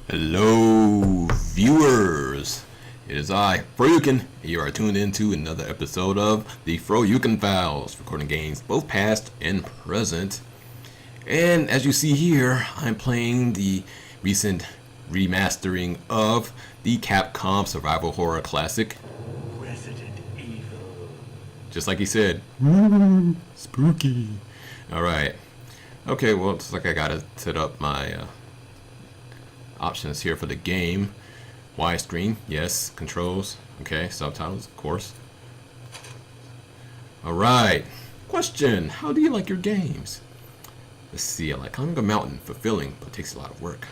Hello, viewers. It is I, Froyukin, and you are tuned into another episode of the Froyukin Files, recording games both past and present. And as you see here, I'm playing the recent remastering of the Capcom survival horror classic, Resident Evil. just like he said. Spooky. Alright. Okay, well, it's like I gotta set up my options here for the game. Widescreen, yes. Controls, okay. Subtitles, of course. Alright. Question: how do you like your games? Let's see. I like climbing a mountain, fulfilling, but takes a lot of work.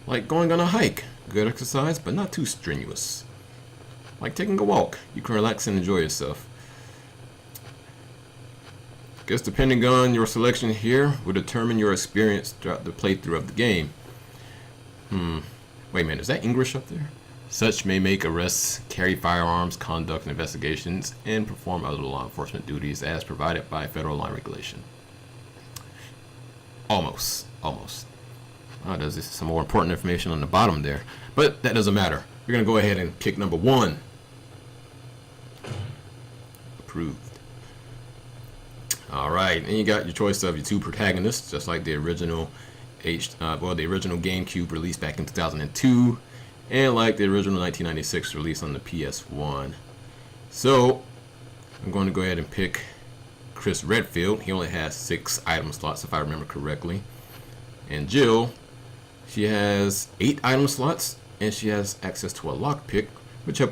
Like going on a hike, good exercise, but not too strenuous. Like taking a walk, you can relax and enjoy yourself. Guess depending on your selection here will determine your experience throughout the playthrough of the game. Wait a minute, is that English up there? Such may make arrests, carry firearms, conduct investigations, and perform other law enforcement duties as provided by federal law and regulation. Almost. Oh, there's some more important information on the bottom there. But that doesn't matter. We're going to go ahead and pick number 1. Approved. Alright, and you got your choice of your two protagonists, just like the original the original GameCube release back in 2002, and like the original 1996 release on the PS1. So I'm going to go ahead and pick Chris Redfield. He only has 6 item slots if I remember correctly. And Jill, she has 8 item slots, and she has access to a lockpick, which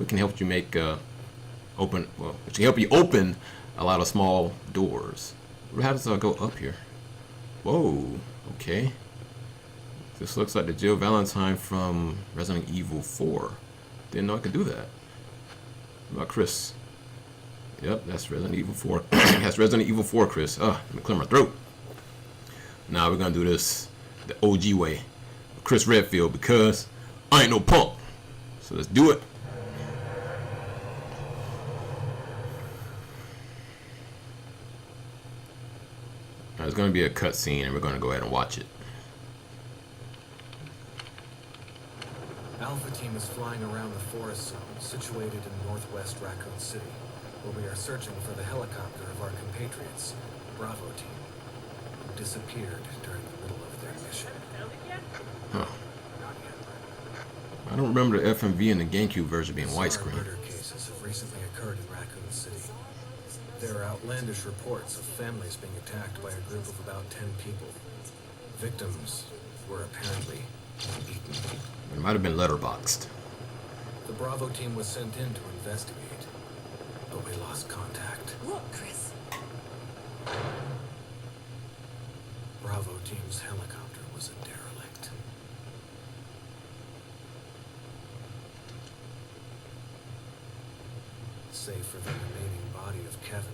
can help you make which can help you open a lot of small doors. How does I go up here? Whoa. Okay. This looks like the Jill Valentine from Resident Evil 4. Didn't know I could do that. What about Chris? Yep, that's Resident Evil 4. That's Resident Evil 4, Chris. Let me clear my throat. Now we're gonna do this the OG way. Chris Redfield, because I ain't no punk. So let's do it. There's going to be a cutscene, and we're going to go ahead and watch it. Alpha Team is flying around the forest zone situated in northwest Raccoon City, where we are searching for the helicopter of our compatriots, Bravo Team, who disappeared during the middle of their mission. Huh. I don't remember the FMV and the GameCube version being widescreen. Murder cases have recently occurred in Raccoon City. There are outlandish reports of families being attacked by a group of about 10 people. Victims were apparently beaten. It might have been letterboxed. The Bravo Team was sent in to investigate, but we lost contact. Look, Chris. Bravo Team's helicopter was a derelict. Save for the remaining body of Kevin.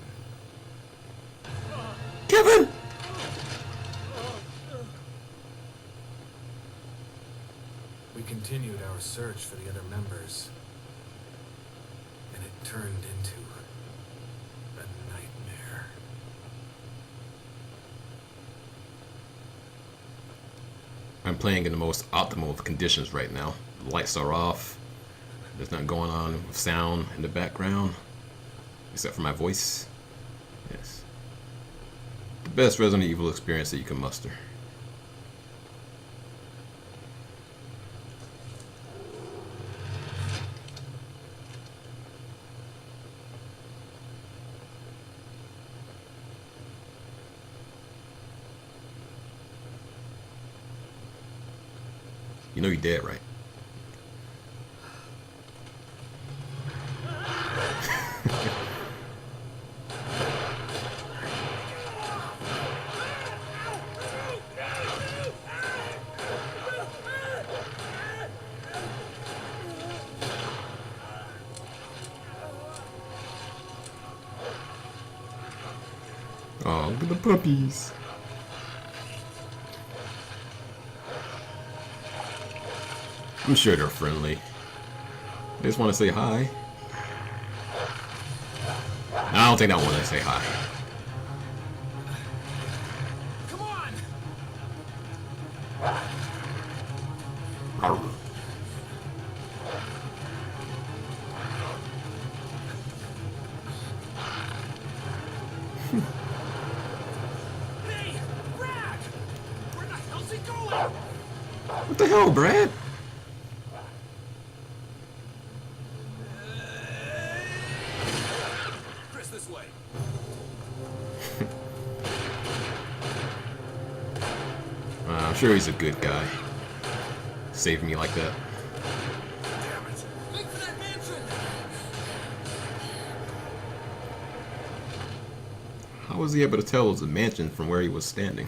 Kevin! We continued our search for the other members, and it turned into a nightmare. I'm playing in the most optimal of conditions right now. The lights are off. There's nothing going on with sound in the background, except for my voice. Yes. The best Resident Evil experience that you can muster. You know you're dead, right? Oh, look at the puppies. I'm sure they're friendly. They just want to say hi. I don't think I want to say hi. Come on! Hey, Brad! Where the hell's he going? What the hell, Brad? Chris, this way. I'm sure he's a good guy. Save me like that. Damn it. Make for that mansion! How was he able to tell it was a mansion from where he was standing?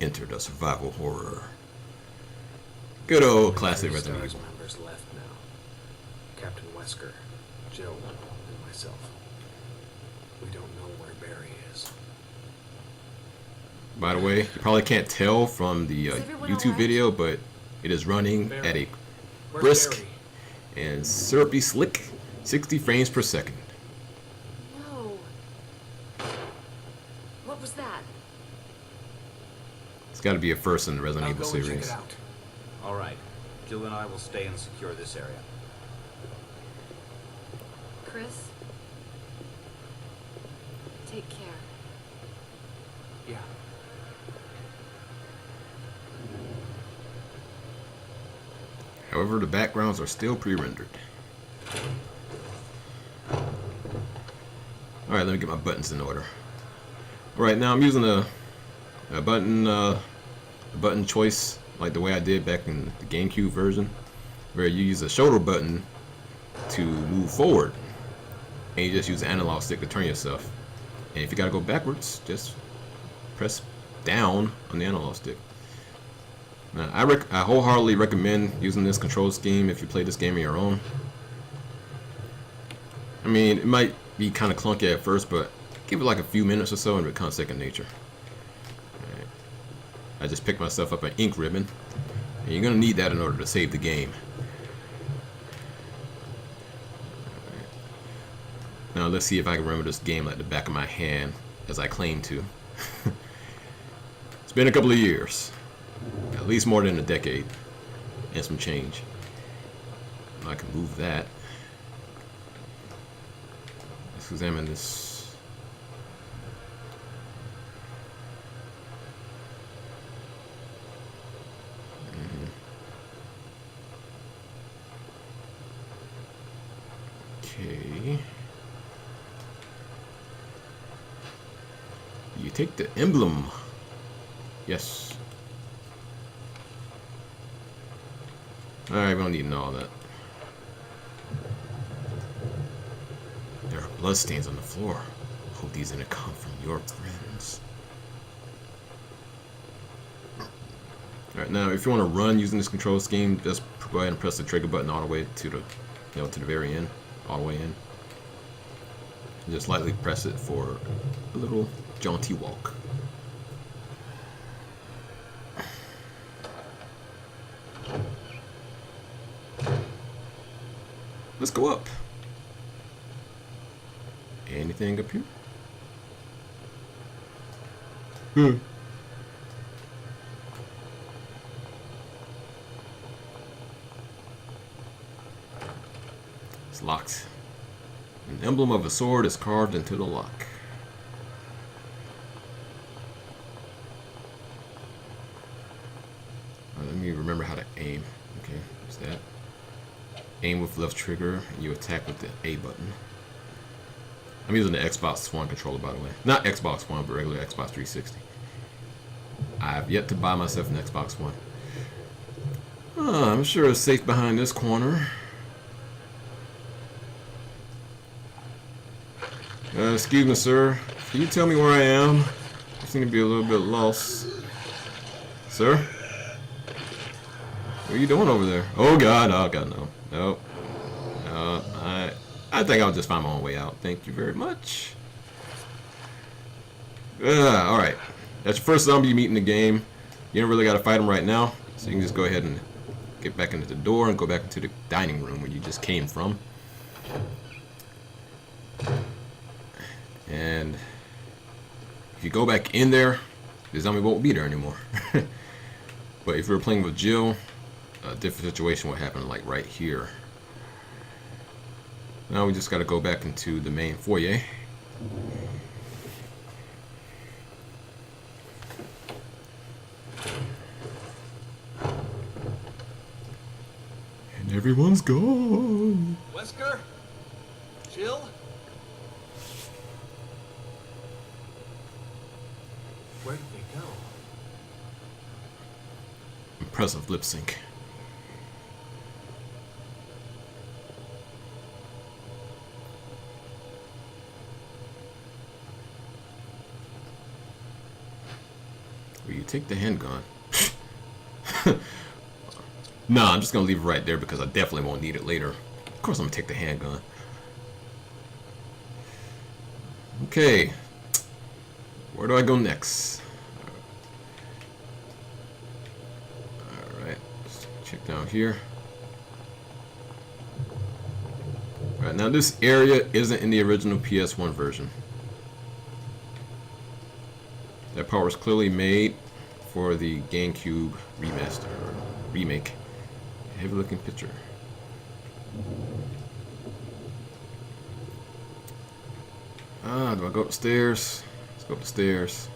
Enter the survival horror. Good old classic Resident Evil. Members left now. Captain Wesker, Jill, and myself. We don't know where Barry is. By the way, you probably can't tell from the everyone YouTube alright? video, but it is running at a Where's brisk Barry? and syrupy slick 60 frames per second. No. What was that? It's got to be a first in the Resident I'll Evil go and check series. it out. All right. Jill and I will stay and secure this area. Chris? Take care. Yeah. However, the backgrounds are still pre-rendered. Alright, let me get my buttons in order. Alright, now I'm using a button choice like the way I did back in the GameCube version, where you use a shoulder button to move forward, and you just use the analog stick to turn yourself. And if you gotta go backwards, just press down on the analog stick. Now, I wholeheartedly recommend using this control scheme if you play this game on your own. I mean, it might be kind of clunky at first, but give it like a few minutes or so and it becomes second nature. Alright. I just picked myself up an ink ribbon, and you're going to need that in order to save the game. Alright. Now let's see if I can remember this game like the back of my hand, as I claim to. It's been a couple of years. At least more than a decade and some change. I can move that. Let's examine this. Okay. You take the emblem. Yes. Alright, we don't need to know all that. There are bloodstains on the floor. Hope these didn't come from your friends. Alright, now if you want to run using this control scheme, just go ahead and press the trigger button all the way to the, to the very end, all the way in. And just lightly press it for a little jaunty walk. Let's go up. Anything up here? It's locked. An emblem of a sword is carved into the lock. Let me remember how to aim. Okay, what's that? Aim with left trigger, and you attack with the A button. I'm using the Xbox One controller, by the way. Not Xbox One, but regular Xbox 360. I've yet to buy myself an Xbox One. I'm sure it's safe behind this corner. Excuse me, sir. Can you tell me where I am? I seem to be a little bit lost. Sir? What are you doing over there? Oh God, no. Nope. I think I'll just find my own way out. Thank you very much. Alright. That's your first zombie you meet in the game. You don't really gotta fight him right now. So you can just go ahead and get back into the door and go back into the dining room where you just came from. And if you go back in there, the zombie won't be there anymore. But if we were playing with Jill, a different situation would happen like right here. Now we just got to go back into the main foyer. And everyone's gone. Wesker? Jill? Where did they go? Impressive lip sync. Will you take the handgun? Nah, I'm just gonna leave it right there because I definitely won't need it later. Of course I'm gonna take the handgun. Okay. Where do I go next? Alright, let's check down here. Alright, now this area isn't in the original PS1 version. That part was clearly made for the GameCube remaster or remake. Heavy looking picture. Do I go upstairs? Let's go upstairs.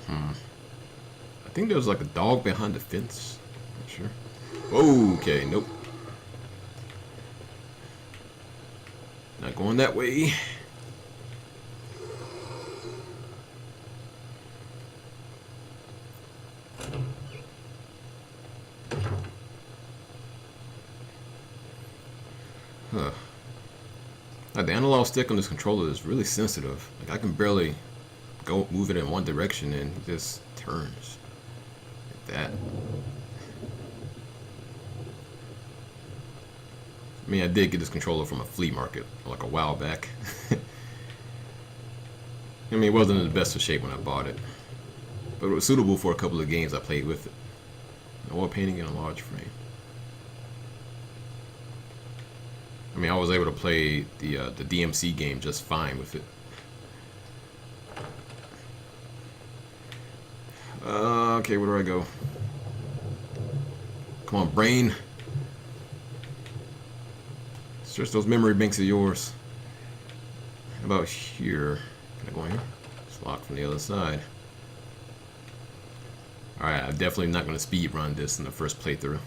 I think there's like a dog behind the fence. Not sure. Okay, nope. Not going that way. Huh. Like the analog stick on this controller is really sensitive. Like I can barely move it in one direction and it just turns. Like that. I mean, I did get this controller from a flea market like a while back. I mean, it wasn't in the best of shape when I bought it, but it was suitable for a couple of games I played with it. Oil painting in a large frame. I mean, I was able to play the DMC game just fine with it. Okay, where do I go? Come on, brain. Search those memory banks of yours. How about here? Can I go in here? It's locked from the other side. Alright, I'm definitely not going to speed run this in the first playthrough.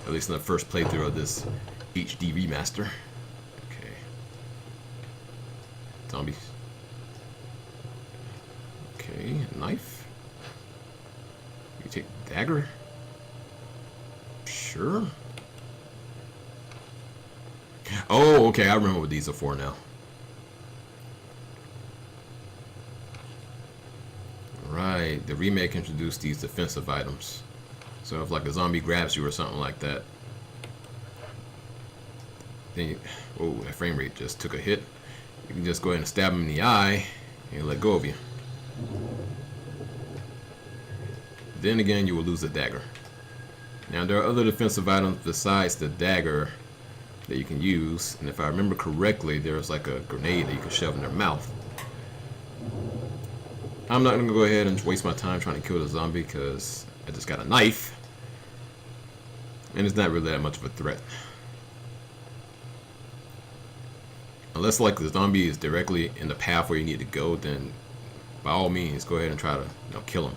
At least in the first playthrough of this HD remaster. Okay. Zombies. Okay, knife. You take dagger? Sure. Oh, okay, I remember what these are for now. Right, the remake introduced these defensive items. So if like a zombie grabs you or something like that, then you, oh, that frame rate just took a hit. You can just go ahead and stab him in the eye and let go of you. Then again, you will lose the dagger. Now there are other defensive items besides the dagger that you can use, and if I remember correctly, there's like a grenade that you can shove in their mouth. I'm not gonna go ahead and waste my time trying to kill the zombie because I just got a knife, and it's not really that much of a threat. Unless like the zombie is directly in the path where you need to go, then by all means go ahead and try to kill him.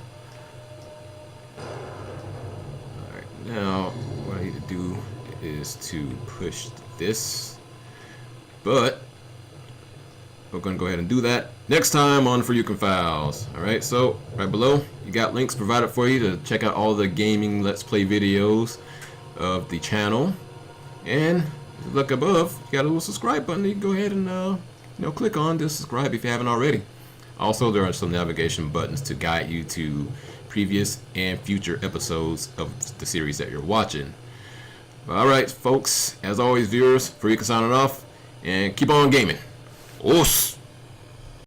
Alright, now what I need to do is to push this, but we're going to go ahead and do that next time on For You Can Files. Alright, so right below you got links provided for you to check out all the gaming Let's Play videos of the channel, and if you look above you got a little subscribe button that you can go ahead and click on to subscribe if you haven't already. Also, there are some navigation buttons to guide you to previous and future episodes of the series that you're watching. Alright folks, as always viewers, For You Can sign it off and keep on gaming. Os!